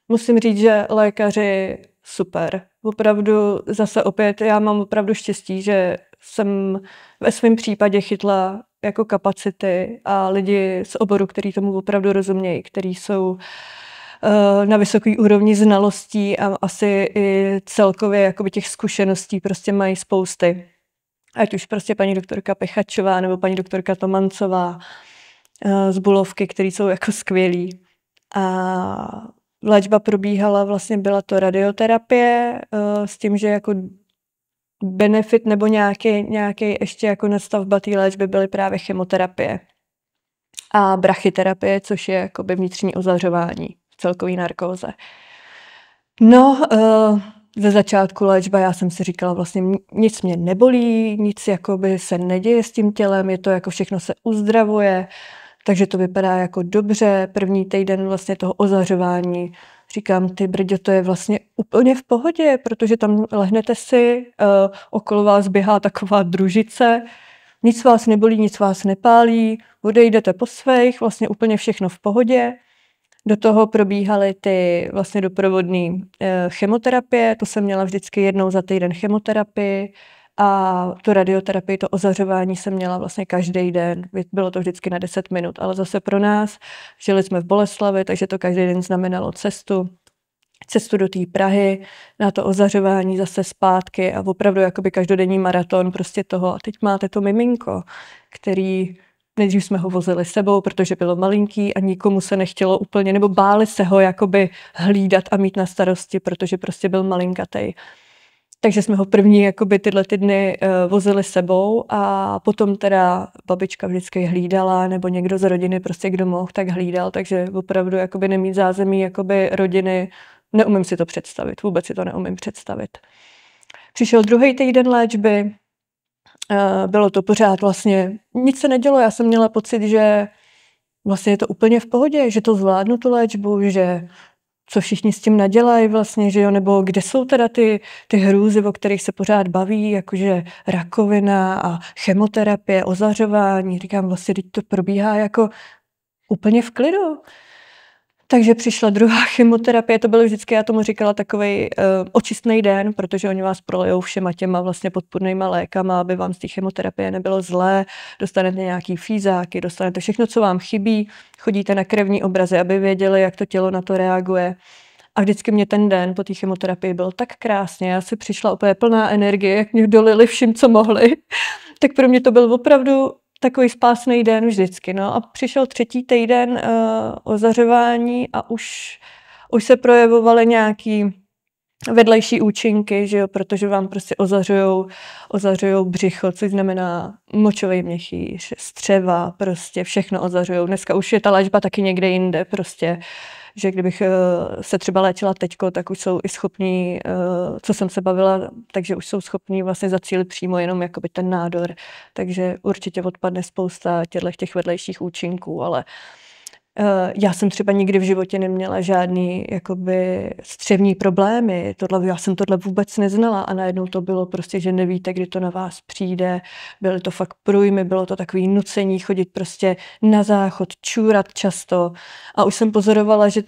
musím říct, že lékaři super. Opravdu zase opět, já mám opravdu štěstí, že jsem ve svém případě chytla jako kapacity a lidi z oboru, kteří tomu opravdu rozumějí, kteří jsou na vysoké úrovni znalostí a asi i celkově jakoby těch zkušeností prostě mají spousty. Ať už prostě paní doktorka Pechačová nebo paní doktorka Tomancová z Bulovky, který jsou jako skvělí. A léčba probíhala, vlastně byla to radioterapie s tím, že jako benefit nebo nějaký ještě jako nadstavba té léčby byly právě chemoterapie a brachyterapie, což je jakoby vnitřní ozařování celkový narkóze. No, ze začátku léčba já jsem si říkala vlastně nic mě nebolí, nic jakoby se neděje s tím tělem, je to jako všechno se uzdravuje, takže to vypadá jako dobře. První týden vlastně toho ozařování říkám, ty brďo, to je vlastně úplně v pohodě, protože tam lehnete si, okolo vás běhá taková družice, nic vás nebolí, nic vás nepálí, odejdete po svých, vlastně úplně všechno v pohodě. Do toho probíhaly ty vlastně doprovodné chemoterapie, to jsem měla vždycky jednou za týden chemoterapii a tu radioterapii, to ozařování jsem měla vlastně každý den. Bylo to vždycky na 10 minut, ale zase pro nás, žili jsme v Boleslavi, takže to každý den znamenalo cestu do té Prahy, na to ozařování zase zpátky a opravdu jakoby každodenní maraton prostě toho. A teď máte to miminko, který nejdřív jsme ho vozili s sebou, protože bylo malinký a nikomu se nechtělo úplně, nebo báli se ho jakoby hlídat a mít na starosti, protože prostě byl malinkatej. Takže jsme ho první jakoby tyhle dny vozili s sebou a potom teda babička vždycky hlídala, nebo někdo z rodiny prostě kdo mohl, tak hlídal, takže opravdu jakoby nemít zázemí jakoby rodiny, neumím si to představit, vůbec si to neumím představit. Přišel druhý týden léčby, bylo to pořád vlastně, nic se nedělo, já jsem měla pocit, že vlastně je to úplně v pohodě, že to zvládnu tu léčbu, že co všichni s tím nadělají vlastně, že jo, nebo kde jsou teda ty hrůzy, o kterých se pořád baví, jakože rakovina a chemoterapie, ozařování, říkám vlastně, teď to probíhá jako úplně v klidu. Takže přišla druhá chemoterapie, to bylo vždycky, já tomu říkala takovej očistný den, protože oni vás prolejou všema těma vlastně podpůrnýma lékama, aby vám z té chemoterapie nebylo zlé, dostanete nějaký fízáky, dostanete všechno, co vám chybí, chodíte na krevní obrazy, aby věděli, jak to tělo na to reaguje. A vždycky mě ten den po té chemoterapii byl tak krásně, já si přišla úplně plná energie, jak mě dolili vším, co mohli. Tak pro mě to byl opravdu takový spásný den vždycky, no. A přišel třetí týden ozařování a už se projevovaly nějaký vedlejší účinky, že jo, protože vám prostě ozařujou břicho, což znamená močový měchýř, střeva, prostě všechno ozařujou. Dneska už je ta léčba taky někde jinde, prostě, že kdybych se třeba léčila teďko, tak už jsou i schopní, co jsem se bavila, takže už jsou schopní vlastně zacílit přímo jenom jakoby ten nádor. Takže určitě odpadne spousta těch vedlejších účinků, ale já jsem třeba nikdy v životě neměla žádný jakoby střevní problémy. Já jsem tohle vůbec neznala a najednou to bylo prostě, že nevíte, kdy to na vás přijde. Byly to fakt průjmy, bylo to takový nucení chodit prostě na záchod, čůrat často a už jsem pozorovala, že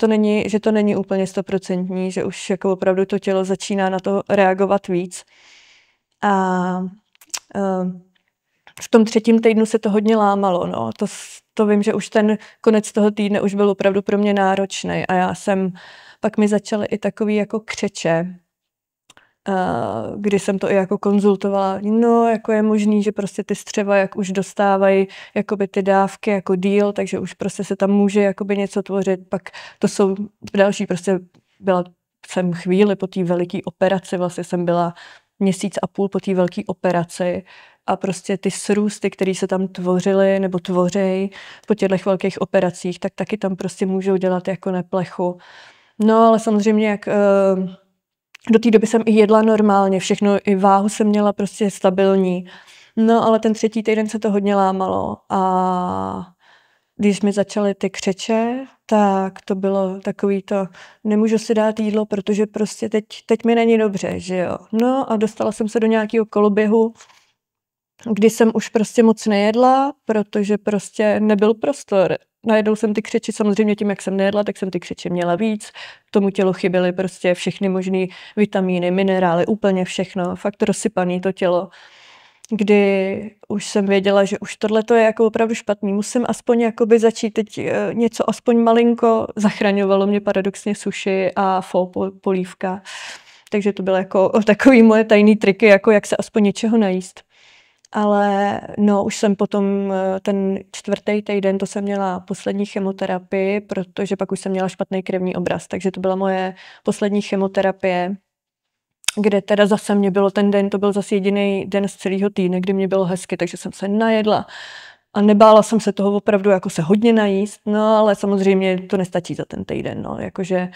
to není úplně 100%, že už jako opravdu to tělo začíná na to reagovat víc. A v tom třetím týdnu se to hodně lámalo, no. To vím, že už ten konec toho týdne už byl opravdu pro mě náročný a pak mi začaly i takový jako křeče, kdy jsem to i jako konzultovala, no jako je možný, že prostě ty střeva jak už dostávají jakoby ty dávky jako díl, takže už prostě se tam může jakoby něco tvořit, pak to jsou další prostě jsem chvíli po té veliké operaci, vlastně jsem byla 1,5 měsíce po té velké operaci a prostě ty srůsty, které se tam tvořily nebo tvořejí po těchto velkých operacích, tak taky tam prostě můžou dělat jako neplechu. No ale samozřejmě jak do té doby jsem i jedla normálně, všechno, i váhu jsem měla prostě stabilní. No ale ten třetí týden se to hodně lámalo a když mi začaly ty křeče, tak to bylo takový to, nemůžu si dát jídlo, protože prostě teď mi není dobře, že jo. No a dostala jsem se do nějakého koloběhu, kdy jsem už prostě moc nejedla, protože prostě nebyl prostor. Najednou jsem ty křeči, samozřejmě tím, jak jsem nejedla, tak jsem ty křeče měla víc. Tomu tělu chyběly prostě všechny možné vitamíny, minerály, úplně všechno, fakt rozsypaný to tělo. Kdy už jsem věděla, že už tohle je jako opravdu špatný. Musím aspoň jakoby začít teď něco aspoň malinko. Zachraňovalo mě paradoxně sushi a polívka. Takže to bylo jako takový moje tajný triky, jako jak se aspoň něčeho najíst. Ale no, už jsem potom ten 4. týden, to jsem měla poslední chemoterapii, protože pak už jsem měla špatný krevní obraz, takže to byla moje poslední chemoterapie, kde teda zase mě bylo ten den, to byl zase jediný den z celého týdne, kdy mě bylo hezky, takže jsem se najedla a nebála jsem se toho opravdu jako se hodně najíst, no ale samozřejmě to nestačí za ten týden, no, jakože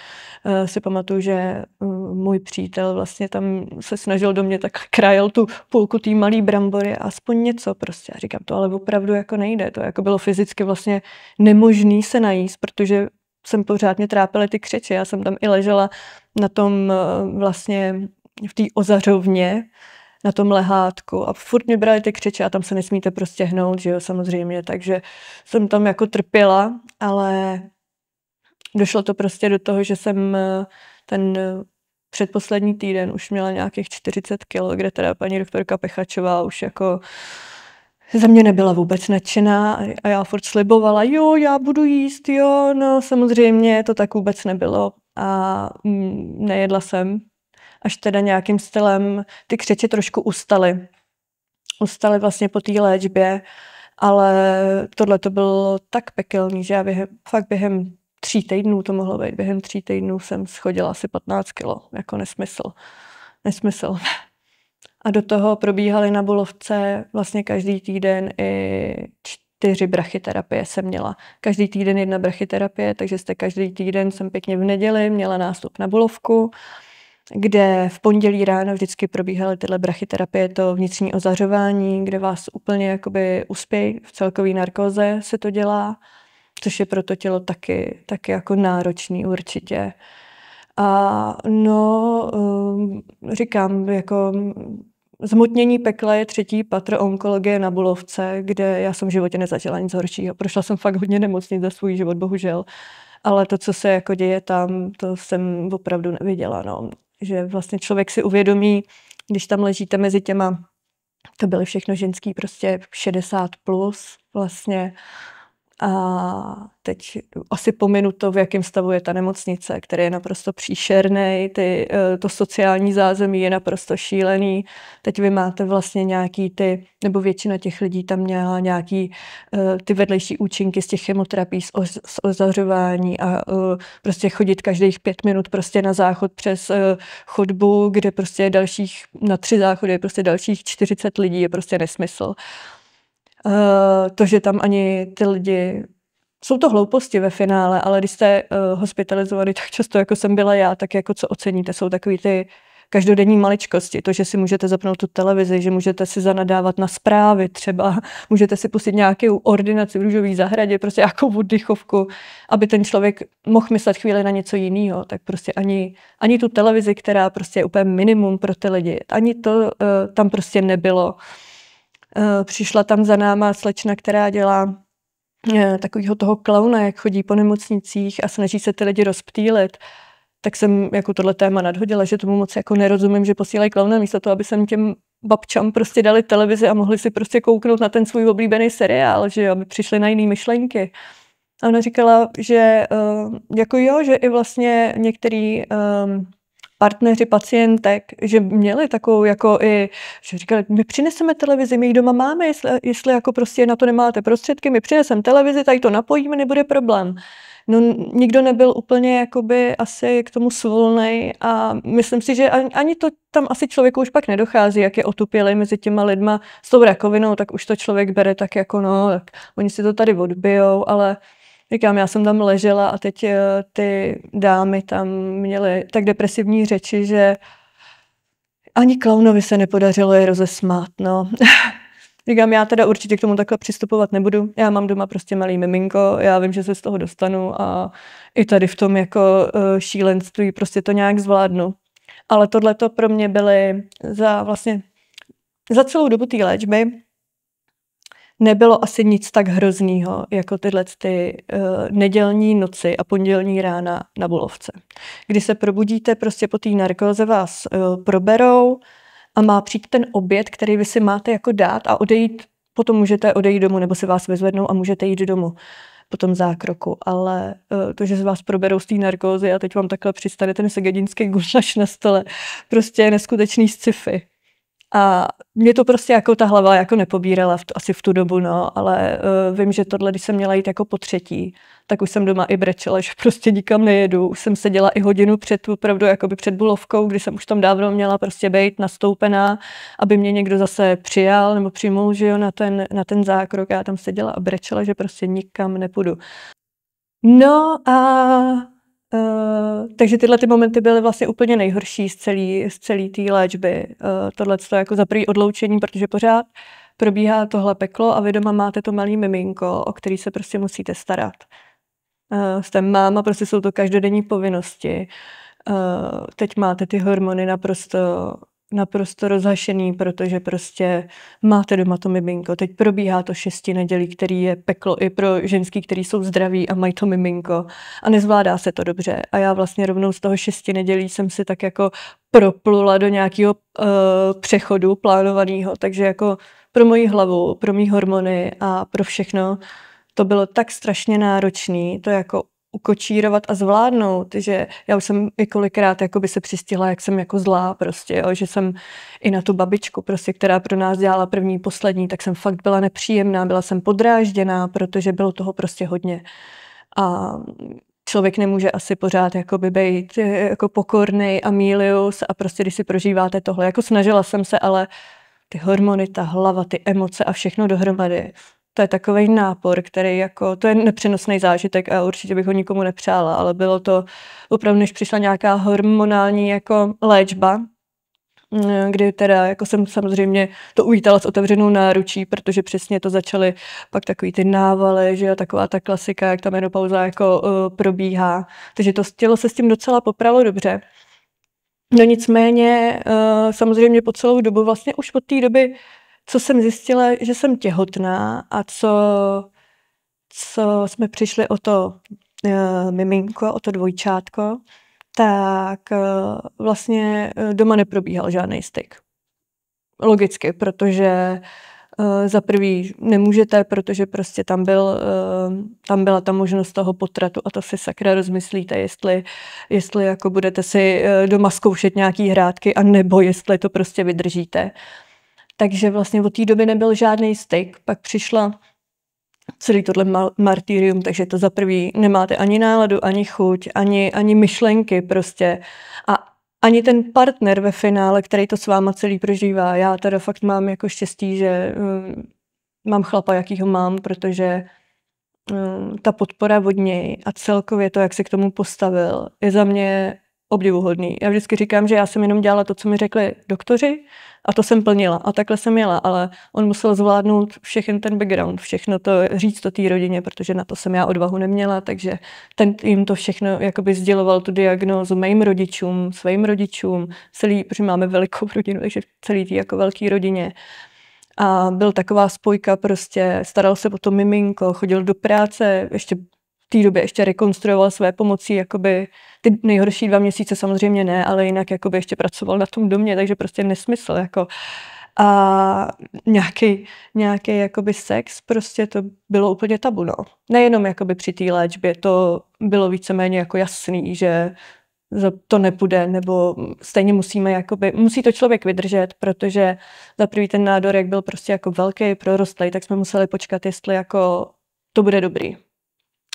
si pamatuju, že můj přítel vlastně tam se snažil do mě tak krájel tu půlku té malý brambory a aspoň něco prostě a říkám to, ale opravdu jako nejde, to jako bylo fyzicky vlastně nemožný se najíst, protože jsem pořád mě trápily ty křeče, já jsem tam i ležela na tom vlastně v té ozařovně, na tom lehátku a furt mě brali ty křeče a tam se nesmíte prostě hnout, že jo, samozřejmě, takže jsem tam jako trpěla, ale došlo to prostě do toho, že jsem ten předposlední týden už měla nějakých 40 kg, kde teda paní doktorka Pechačová už jako za mě nebyla vůbec nadšená a já furt slibovala, jo, já budu jíst, jo, no samozřejmě to tak vůbec nebylo a nejedla jsem, až teda nějakým stylem ty křeče trošku ustaly. Ustaly vlastně po té léčbě, ale tohle to bylo tak pekelný, že já fakt během 3 týdnů to mohlo být, během 3 týdnů jsem schodila asi 15 kilo, jako nesmysl. A do toho probíhaly na Bulovce vlastně každý týden i 4 brachyterapie jsem měla. Každý týden 1 brachyterapie, takže každý týden jsem pěkně v neděli měla nástup na Bulovku, kde v pondělí ráno vždycky probíhaly tyhle brachyterapie, to vnitřní ozařování, kde vás úplně jakoby uspějí, v celkové narkóze se to dělá, což je pro to tělo taky jako náročný určitě. A no, říkám, jako zmutnění pekla je 3. patro onkologie na Bulovce, kde já jsem v životě nezažila nic horšího. Prošla jsem fakt hodně nemocnic za svůj život, bohužel. Ale to, co se jako děje tam, to jsem opravdu neviděla. No. Že vlastně člověk si uvědomí, když tam ležíte mezi těma, to byly všechno ženský, prostě 60 plus vlastně. A teď asi pominu to, v jakém stavu je ta nemocnice, který je naprosto příšerný, to sociální zázemí je naprosto šílený. Teď vy máte vlastně nějaký nebo většina těch lidí tam měla nějaký ty vedlejší účinky z těch chemoterapií, z ozařování a prostě chodit každých 5 minut prostě na záchod přes chodbu, kde prostě na 3 záchody je prostě dalších 40 lidí, je prostě nesmysl. To, že tam ani ty lidi, jsou to hlouposti ve finále, ale když jste hospitalizovaný tak často, jako jsem byla já, tak jako co oceníte, jsou takový ty každodenní maličkosti. To, že si můžete zapnout tu televizi, že můžete si zanadávat na zprávy třeba, můžete si pustit nějakou ordinaci v růžové zahradě, prostě nějakou oddychovku, aby ten člověk mohl myslet chvíli na něco jiného. Tak prostě ani tu televizi, která prostě je úplně minimum pro ty lidi, ani to tam prostě nebylo. Přišla tam za náma slečna, která dělá takovýho toho klauna, jak chodí po nemocnicích a snaží se ty lidi rozptýlit. Tak jsem jako tohle téma nadhodila, že tomu moc jako nerozumím, že posílají klauna místo toho, aby jsem těm babčám prostě dali televizi a mohli si prostě kouknout na ten svůj oblíbený seriál, že aby přišli na jiný myšlenky. A ona říkala, že jako jo, že i vlastně některý partneři pacientek, že měli takovou jako i, že říkali, my přineseme televizi, my ji doma máme, jestli jako prostě na to nemáte prostředky, my přineseme televizi, tady to napojíme, nebude problém. No nikdo nebyl úplně jakoby asi k tomu svolnej a myslím si, že ani to tam asi člověku už pak nedochází, jak je otupělej mezi těma lidma s tou rakovinou, tak už to člověk bere tak jako no, tak oni si to tady odbijou, ale říkám, já jsem tam ležela a teď ty dámy tam měly tak depresivní řeči, že ani klaunovi se nepodařilo je rozesmát, no. Říkám, já teda určitě k tomu takhle přistupovat nebudu. Já mám doma prostě malý miminko, já vím, že se z toho dostanu a i tady v tom jako šílenství prostě to nějak zvládnu. Ale tohleto pro mě byly za celou dobu té léčby nebylo asi nic tak hroznýho, jako tyhle nedělní noci a pondělní rána na Bulovce. Kdy se probudíte, prostě po té narkóze vás proberou a má přijít ten oběd, který vy si máte jako dát a odejít, potom můžete odejít domů, nebo si vás vyzvednou a můžete jít domů po tom zákroku. Ale to, že se vás proberou z té narkózy a teď vám takhle přistane ten segedinský gulaš na stole, prostě je neskutečný sci-fi. A mě to prostě jako ta hlava jako nepobírala asi v tu dobu, no, ale vím, že tohle, když jsem měla jít jako po 3., tak už jsem doma i brečela, že prostě nikam nejedu. Už jsem seděla i hodinu opravdu jakoby před Bulovkou, kdy jsem už tam dávno měla prostě být nastoupená, aby mě někdo zase přijal nebo přijmul, že jo, na ten zákrok. Já tam seděla a brečela, že prostě nikam nepůjdu. No a takže tyhle ty momenty byly vlastně úplně nejhorší z celé té léčby. Tohle to jako za první odloučení, protože pořád probíhá tohle peklo a vy doma máte to malý miminko, o který se prostě musíte starat. Jste máma, prostě jsou to každodenní povinnosti. Teď máte ty hormony naprosto naprosto rozhašený, protože prostě máte doma to miminko. Teď probíhá to 6 nedělí, který je peklo i pro ženský, který jsou zdraví a mají to miminko a nezvládá se to dobře. A já vlastně rovnou z toho 6 nedělí jsem si tak jako proplula do nějakého přechodu plánovaného, takže jako pro moji hlavu, pro mý hormony a pro všechno to bylo tak strašně náročný, to jako ukočírovat a zvládnout, že já už jsem několikrát by se přistihla, jak jsem jako zlá prostě, jo, že jsem i na tu babičku prostě, která pro nás dělala první, poslední, tak jsem fakt byla nepříjemná, byla jsem podrážděná, protože bylo toho prostě hodně. A člověk nemůže asi pořád být jako pokornej Amilius a prostě když si prožíváte tohle, jako snažila jsem se, ale ty hormony, ta hlava, ty emoce a všechno dohromady, to je takovej nápor, který to je nepřenosný zážitek a určitě bych ho nikomu nepřála, ale bylo to opravdu, než přišla nějaká hormonální léčba, kdy teda jsem samozřejmě to uvítala s otevřenou náručí, protože přesně to začaly pak takový ty návaly, že jo, taková ta klasika, jak ta menopauza probíhá. Takže to tělo se s tím docela popralo dobře. No nicméně samozřejmě po celou dobu, vlastně už od té doby, co jsem zjistila, že jsem těhotná a co jsme přišli o to miminko, o to dvojčátko, tak vlastně doma neprobíhal žádný styk. Logicky, protože za prvý nemůžete, protože prostě tam byla ta možnost toho potratu a to si sakra rozmyslíte, jestli budete si doma zkoušet nějaký hrátky a nebo jestli to prostě vydržíte. Takže vlastně od té doby nebyl žádný styk, pak přišla celý tohle martyrium, takže to za prvý nemáte ani náladu, ani chuť, ani myšlenky prostě a ani ten partner ve finále, který to s váma celý prožívá. Já teda fakt mám jako štěstí, že mám chlapa, jakýho mám, protože ta podpora od něj a celkově to, jak se k tomu postavil, je za mě obdivuhodný. Já vždycky říkám, že já jsem jenom dělala to, co mi řekli doktoři a to jsem plnila a takhle jsem jela, ale on musel zvládnout všechen ten background, všechno to říct to té rodině, protože na to jsem já odvahu neměla, takže ten jim to všechno sděloval tu diagnózu mým rodičům, svým rodičům, protože máme velikou rodinu, takže celý tý velký rodině. A byl taková spojka prostě, staral se o to miminko, chodil do práce, ještě v té době ještě rekonstruoval své pomocí, ty nejhorší 2 měsíce samozřejmě ne, ale jinak ještě pracoval na tom domě, takže prostě nesmysl, a nějaký sex, prostě to bylo úplně tabu, no. Nejenom při té léčbě, to bylo víceméně jasný, že to nepůjde, nebo stejně musí to člověk vydržet, protože za prvý ten nádor, jak byl prostě velký, prorostlý, tak jsme museli počkat, jestli to bude dobrý.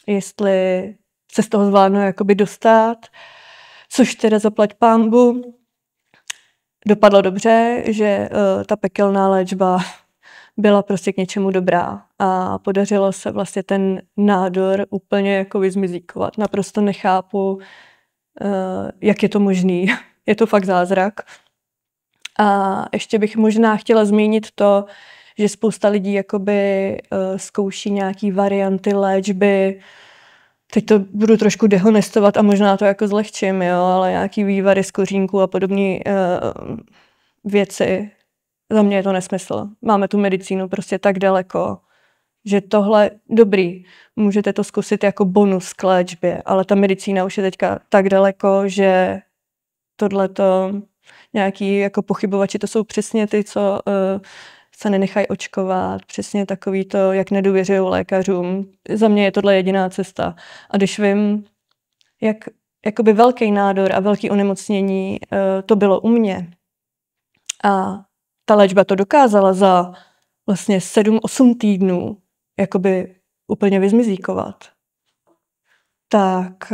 Jestli se z toho zvládnu dostat, což teda zaplať pánbu. Dopadlo dobře, že ta pekelná léčba byla prostě k něčemu dobrá a podařilo se vlastně ten nádor úplně vyzmizíkovat. Naprosto nechápu, jak je to možný. Je to fakt zázrak. A ještě bych možná chtěla zmínit to, že spousta lidí zkouší nějaký varianty léčby. Teď to budu trošku dehonestovat a možná to zlehčím, jo, ale nějaký vývary z kořínku a podobné věci. Za mě je to nesmysl. Máme tu medicínu prostě tak daleko, že tohle dobrý, můžete to zkusit jako bonus k léčbě, ale ta medicína už je teďka tak daleko, že tohleto nějaký pochybovači, to jsou přesně ty, co se nenechají očkovat, přesně takový to, jak nedůvěřují lékařům. Za mě je tohle jediná cesta. A když vím, jak velký nádor a velký onemocnění to bylo u mě a ta léčba to dokázala za vlastně 7-8 týdnů úplně vyzmizíkovat, tak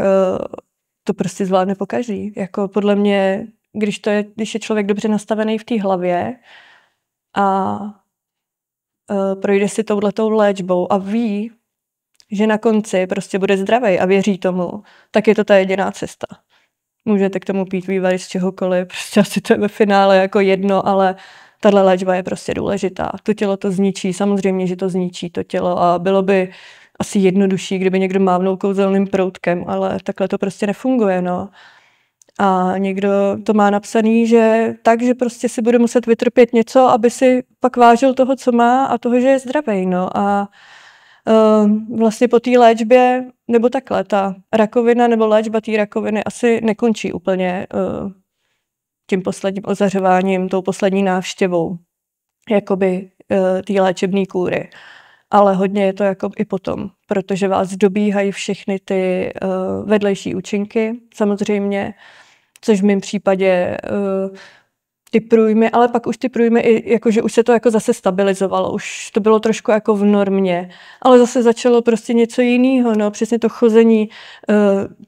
to prostě zvládne pokaždý. Podle mě, když je člověk dobře nastavený v té hlavě a projde si touhletou léčbou a ví, že na konci prostě bude zdravý a věří tomu, tak je to ta jediná cesta. Můžete k tomu pít vývary z čehokoliv, prostě asi to je ve finále jedno, ale tahle léčba je prostě důležitá. To tělo to zničí, samozřejmě, že to zničí to tělo a bylo by asi jednodušší, kdyby někdo mávnul kouzelným proutkem, ale takhle to prostě nefunguje, no. A někdo to má napsaný, že tak, že prostě si bude muset vytrpět něco, aby si pak vážil toho, co má a toho, že je zdravý. No. A vlastně po té léčbě, nebo takhle, ta rakovina nebo léčba té rakoviny asi nekončí úplně tím posledním ozařováním, tou poslední návštěvou jakoby té léčebné kůry. Ale hodně je to jako i potom, protože vás dobíhají všechny ty vedlejší účinky, samozřejmě, což v mém případě ty průjmy, ale pak už ty průjmy, jakože už se to jako zase stabilizovalo, už to bylo trošku jako v normě, ale zase začalo prostě něco jiného, no, přesně to chození,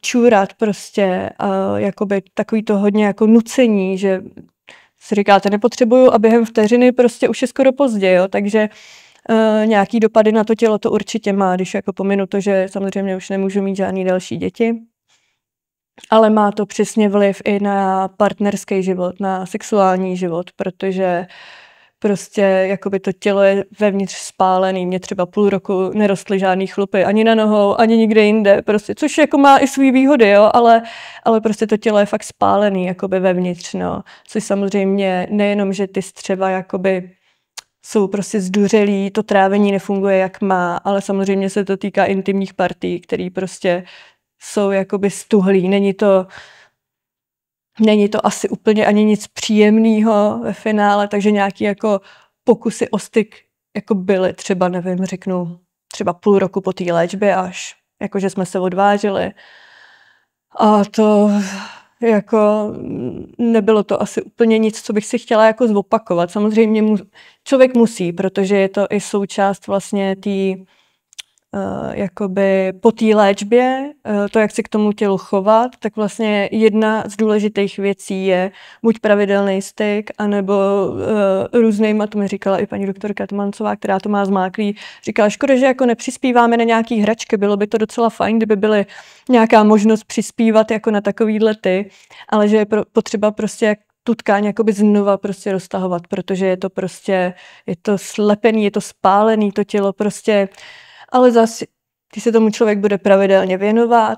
čůrat prostě, jakoby takový to hodně jako nucení, že si říkáte, nepotřebuju a během vteřiny prostě už je skoro pozdě, jo, takže nějaký dopady na to tělo to určitě má, když jako pominu to, že samozřejmě už nemůžu mít žádný další děti, ale má to přesně vliv i na partnerský život, na sexuální život, protože prostě jakoby to tělo je vevnitř spálený. Mně třeba půl roku nerostly žádný chlupy ani na nohou, ani nikde jinde, prostě, což jako má i svý výhody, jo, ale prostě to tělo je fakt spálený jakoby vevnitř, no. Což samozřejmě nejenom, že ty střeva jakoby jsou prostě zduřelí, to trávení nefunguje jak má, ale samozřejmě se to týká intimních partí, který prostě jsou jakoby stuhlí. Není to asi úplně ani nic příjemného ve finále, takže nějaký jako pokusy o styk jako byly třeba, nevím, řeknu, třeba půl roku po té léčbě až, jakože jsme se odvážili. A to jako nebylo to asi úplně nic, co bych si chtěla jako zopakovat. Samozřejmě člověk musí, protože je to i součást vlastně té jakoby po té léčbě, to, jak se k tomu tělu chovat, tak vlastně jedna z důležitých věcí je buď pravidelný styk, anebo různýma, to mi říkala i paní doktorka Tmancová, která to má zmáklý, říkala, škoda, že jako nepřispíváme na nějaký hračky, bylo by to docela fajn, kdyby byly nějaká možnost přispívat jako na takovýhle ty, ale že je potřeba prostě tu tkáň jakoby znova prostě roztahovat, protože je to prostě, je to slepený, je to spálený, to tělo prostě. Ale zase, když se tomu člověk bude pravidelně věnovat,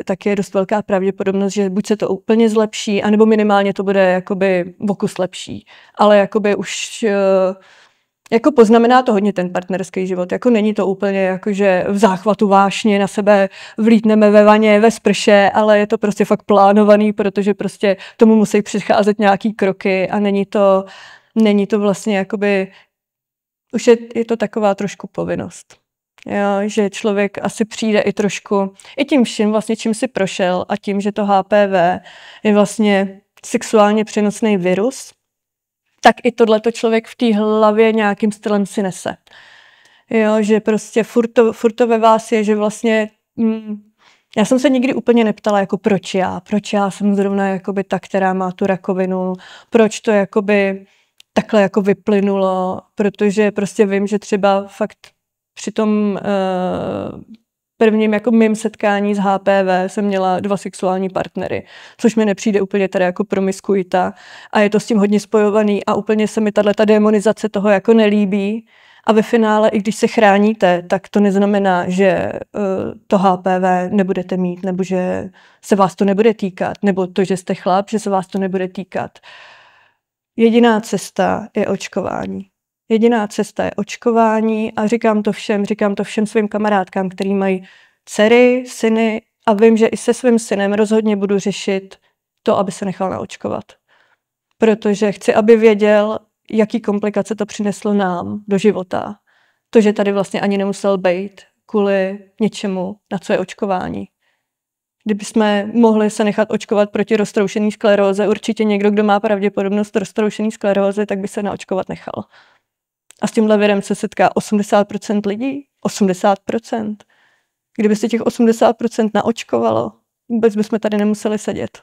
tak je dost velká pravděpodobnost, že buď se to úplně zlepší, anebo minimálně to bude jakoby o kus lepší. Ale jakoby už jako poznamená to hodně ten partnerský život. Jako není to úplně jako, že v záchvatu vášně na sebe vlítneme ve vaně, ve sprše, ale je to prostě fakt plánovaný, protože prostě tomu musí přicházet nějaký kroky a není to vlastně jakoby, už je to taková trošku povinnost. Jo, že člověk asi přijde i trošku, i tím vším vlastně, čím si prošel a tím, že to HPV je vlastně sexuálně přenosný virus, tak i tohleto člověk v té hlavě nějakým stylem si nese. Jo, že prostě furt to ve vás je, že vlastně já jsem se nikdy úplně neptala, jako proč já jsem zrovna jakoby ta, která má tu rakovinu, proč to jakoby takhle jako vyplynulo, protože prostě vím, že třeba fakt při tom prvním jako mým setkání s HPV jsem měla 2 sexuální partnery, což mi nepřijde úplně tady jako promiskuita a je to s tím hodně spojovaný a úplně se mi tato demonizace toho jako nelíbí a ve finále, i když se chráníte, tak to neznamená, že to HPV nebudete mít nebo že se vás to nebude týkat, nebo to, že jste chlap, že se vás to nebude týkat. Jediná cesta je očkování. Jediná cesta je očkování a říkám to všem svým kamarádkám, který mají dcery, syny a vím, že i se svým synem rozhodně budu řešit to, aby se nechal naočkovat. Protože chci, aby věděl, jaký komplikace to přineslo nám do života. To, že tady vlastně ani nemusel být kvůli něčemu, na co je očkování. Kdybychom mohli se nechat očkovat proti roztroušený skleróze, určitě někdo, kdo má pravděpodobnost roztroušený sklerózy, tak by se naočkovat nechal. A s tímhle virem se setká 80% lidí. 80%. Kdyby se těch 80% naočkovalo, vůbec bychom tady nemuseli sedět.